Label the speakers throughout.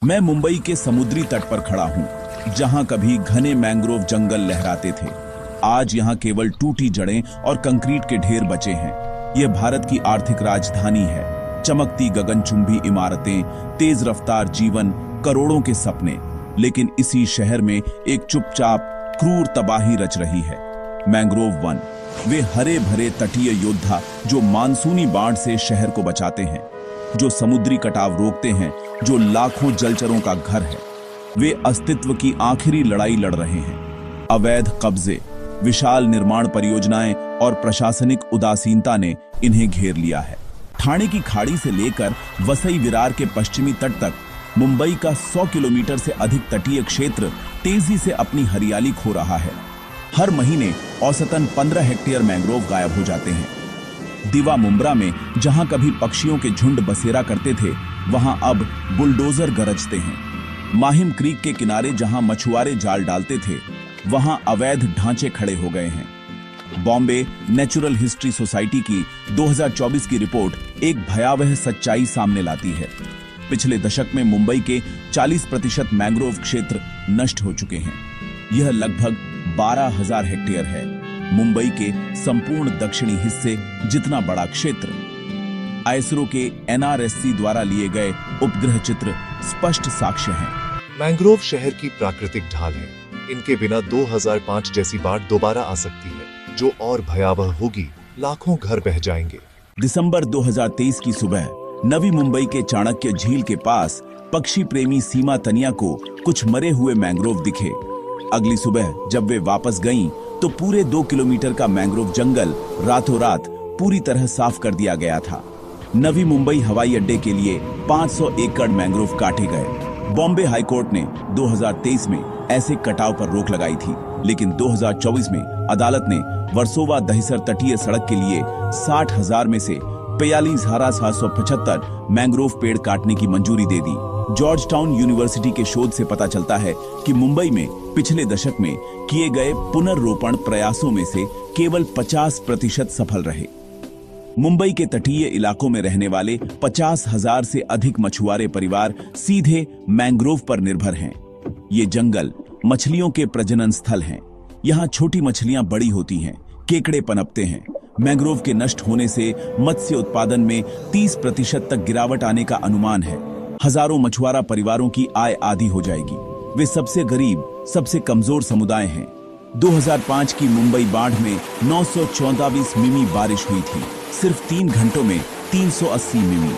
Speaker 1: मैं मुंबई के समुद्री तट पर खड़ा हूं, जहां कभी घने मैंग्रोव जंगल लहराते थे। आज यहां केवल टूटी जड़ें और कंक्रीट के ढेर बचे हैं। यह भारत की आर्थिक राजधानी है। चमकती गगनचुंबी इमारतें, तेज रफ्तार जीवन, करोड़ों के सपने। लेकिन इसी शहर में एक चुपचाप क्रूर तबाही रच रही है। मैंग्रोव वन, वे हरे भरे तटीय योद्धा जो मानसूनी बाढ़ से शहर को बचाते हैं, जो समुद्री कटाव रोकते हैं, जो लाखों जलचरों का घर है। वे अस्तित्व की आखिरी लड़ाई लड़ रहे हैं। अवैध कब्जे, विशाल निर्माण परियोजनाएं और प्रशासनिक उदासीनता ने इन्हें घेर लिया है। ठाणे की खाड़ी से लेकर वसई विरार के पश्चिमी तट तक मुंबई का 100 किलोमीटर से अधिक तटीय क्षेत्र तेजी से अपनी हरियाली खो रहा है। हर महीने औसतन 15 हेक्टेयर मैंग्रोव गायब हो जाते हैं। दिवा मुंब्रा में जहां कभी पक्षियों के झुंड बसेरा करते थे, वहां अब बुलडोजर गरजते हैं। माहिम क्रीक के किनारे जहां मछुआरे जाल डालते थे, वहां अवैध ढांचे खड़े हो गए हैं। बॉम्बे नेचुरल हिस्ट्री सोसाइटी की 2024 की रिपोर्ट एक भयावह सच्चाई सामने लाती है। पिछले दशक में मुंबई के 40% मैंग्रोव क्षेत्र नष्ट हो चुके हैं। यह लगभग 12,000 हेक्टेयर है, मुंबई के संपूर्ण दक्षिणी हिस्से जितना बड़ा क्षेत्र। आईएसआरओ के एनआरएससी द्वारा लिए गए उपग्रह चित्र स्पष्ट साक्ष्य हैं।
Speaker 2: मैंग्रोव शहर की प्राकृतिक ढाल है। इनके बिना 2005 जैसी बाढ़ दोबारा आ सकती है, जो और भयावह होगी। लाखों घर बह जाएंगे।
Speaker 1: दिसंबर 2023 की सुबह नवी मुंबई के चाणक्य झील के पास पक्षी प्रेमी सीमा तनिया को कुछ मरे हुए मैंग्रोव दिखे। अगली सुबह जब वे वापस गईं, तो पूरे 2 किलोमीटर का मैंग्रोव जंगल रातों रात पूरी तरह साफ कर दिया गया था। नवी मुंबई हवाई अड्डे के लिए 500 एकड़ मैंग्रोव काटे गए। बॉम्बे हाईकोर्ट ने 2023 में ऐसे कटाव पर रोक लगाई थी, लेकिन 2024 में अदालत ने वर्सोवा दहिसर तटीय सड़क के लिए 60,000 में से 42,775 मैंग्रोव पेड़ काटने की मंजूरी दे दी। जॉर्ज टाउन यूनिवर्सिटी के शोध से पता चलता है कि मुंबई में पिछले दशक में किए गए पुनर्रोपण प्रयासों में से केवल 50% सफल रहे। मुंबई के तटीय इलाकों में रहने वाले 50,000 से अधिक मछुआरे परिवार सीधे मैंग्रोव पर निर्भर हैं। ये जंगल मछलियों के प्रजनन स्थल हैं। यहाँ छोटी मछलियां बड़ी होती हैं, केकड़े पनपते हैं। मैंग्रोव के नष्ट होने से मत्स्य उत्पादन में 30% तक गिरावट आने का अनुमान है। हजारों मछुआरा परिवारों की आय आधी हो जाएगी। वे सबसे गरीब, सबसे कमजोर समुदाय हैं। 2005 की मुंबई बाढ़ में 924 मिमी बारिश हुई थी। सिर्फ 3 घंटों में 380 मिमी।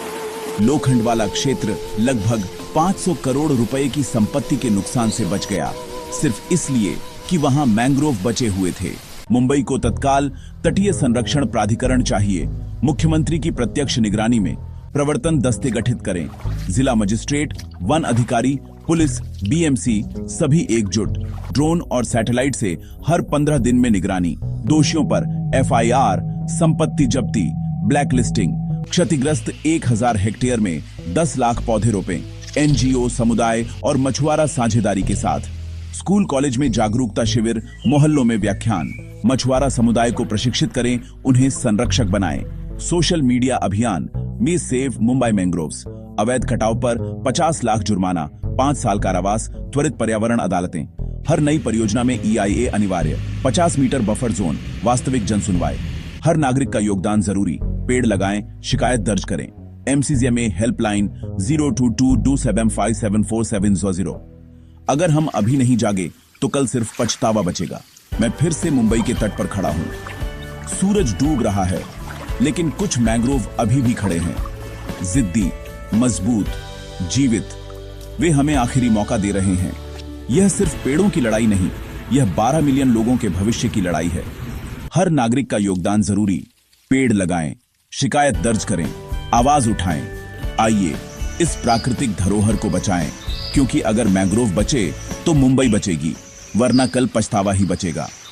Speaker 1: लोखंड वाला क्षेत्र लगभग 500 करोड़ रुपए की संपत्ति के नुकसान से बच गया, सिर्फ इसलिए कि वहां मैंग्रोव बचे हुए थे। मुंबई को तत्काल तटीय संरक्षण प्राधिकरण चाहिए। मुख्यमंत्री की प्रत्यक्ष निगरानी में प्रवर्तन दस्ते गठित करें। जिला मजिस्ट्रेट, वन अधिकारी, पुलिस, बीएमसी सभी एकजुट। ड्रोन और सैटेलाइट से हर 15 दिन में निगरानी। दोषियों पर एफआईआर, संपत्ति जब्ती, ब्लैकलिस्टिंग। क्षतिग्रस्त 1000 हेक्टेयर में 10 लाख पौधे रोपें। एनजीओ, समुदाय और मछुआरा साझेदारी के साथ। स्कूल कॉलेज में जागरूकता शिविर, मोहल्लों में व्याख्यान। मछुआरा समुदाय को प्रशिक्षित करें, उन्हें संरक्षक बनाएं। सोशल मीडिया अभियान, वी सेव मुंबई मैंग्रोव्स। अवैध कटाव पर 50 लाख जुर्माना, 5 साल कारावास, त्वरित पर्यावरण अदालतें। हर नई परियोजना में EIA अनिवार्य। 50 मीटर बफर जोन, वास्तविक जन सुनवाई। हर नागरिक का योगदान जरूरी। पेड़ लगाएं, शिकायत दर्ज करें। MCGMA helpline 02227574700। अगर हम अभी नहीं जागे तो कल सिर्फ पछतावा बचेगा। मैं फिर से मुंबई के तट पर खड़ा हूं। सूरज डूब रहा है, लेकिन कुछ मैंग्रोव अभी भी खड़े हैं, जिद्दी, मजबूत, जीवित। वे हमें आखिरी मौका दे रहे हैं। यह सिर्फ पेड़ों की लड़ाई नहीं, यह 12 मिलियन लोगों के भविष्य की लड़ाई है। हर नागरिक का योगदान जरूरी। पेड़ लगाएं, शिकायत दर्ज करें, आवाज उठाएं। आइए इस प्राकृतिक धरोहर को बचाएं, क्योंकि अगर मैंग्रोव बचे तो मुंबई बचेगी, वरना कल पछतावा ही बचेगा।